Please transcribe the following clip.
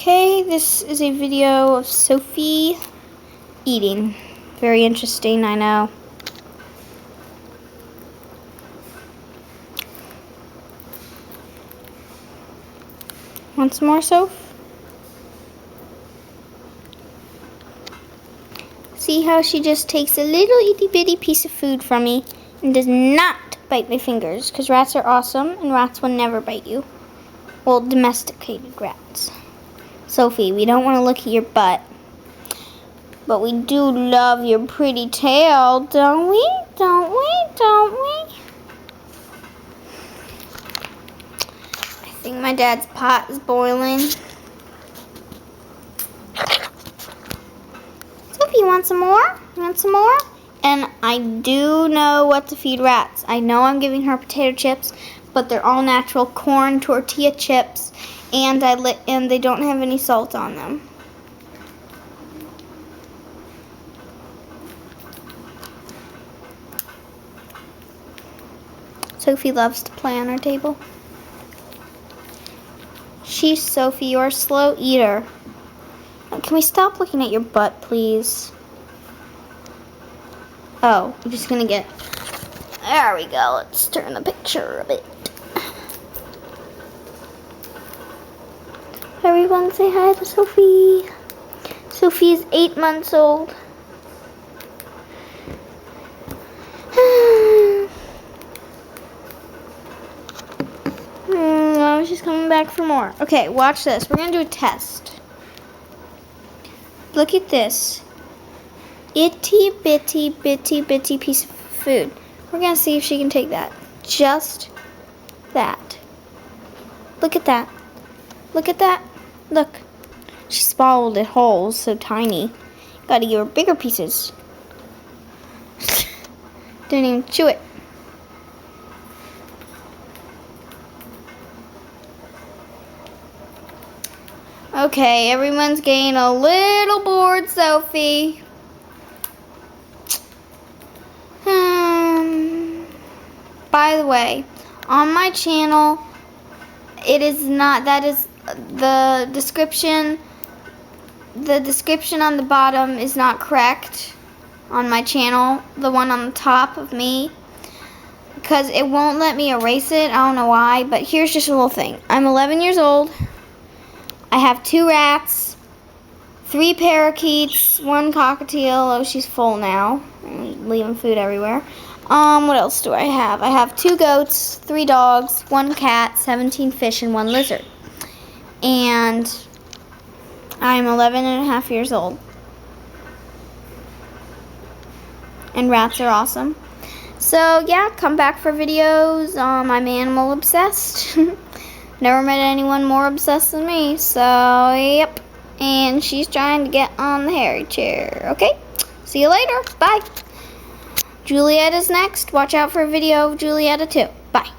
Okay, this is a video of Sophie eating. Very interesting, I know. Want some more, Soph? See how she just takes a little itty bitty piece of food from me and does not bite my fingers, because rats are awesome and rats will never bite you. Well, domesticated rats. Sophie, we don't want to look at your butt, but we do love your pretty tail, don't we? Don't we? Don't we? I think my dad's pot is boiling. Sophie, you want some more? You want some more? And I do know what to feed rats. I know I'm giving her potato chips, but they're all natural corn tortilla chips, and they don't have any salt on them. Sophie loves to play on our table. She's Sophie, you're a slow eater. Can we stop looking at your butt, please? Oh, I'm just gonna get... There we go. Let's turn the picture a bit. Everyone say hi to Sophie. Sophie is 8 months old. Oh, she's coming back for more. Okay, watch this. We're gonna do a test. Look at this. Itty bitty bitty bitty piece of food. We're gonna see if she can take that. Just that. Look at that. Look at that. Look. She swallowed it whole, so tiny. Gotta give her bigger pieces. Didn't even chew it. Okay, everyone's getting a little bored, Sophie. By the way, on my channel, that is the description. The description on the bottom is not correct on my channel. The one on the top of me, because it won't let me erase it. I don't know why, but here's just a little thing. I'm 11 years old. I have 2 rats, 3 parakeets, 1 cockatiel. Oh, she's full now. I'm leaving food everywhere. What else do I have? I have 2 goats, 3 dogs, 1 cat, 17 fish, and 1 lizard. And I'm 11 and a half years old. And rats are awesome. So, yeah, come back for videos. I'm animal obsessed. Never met anyone more obsessed than me. So, yep. And she's trying to get on the hairy chair. Okay? See you later. Bye. Juliet is next. Watch out for a video of Julietta too. Bye.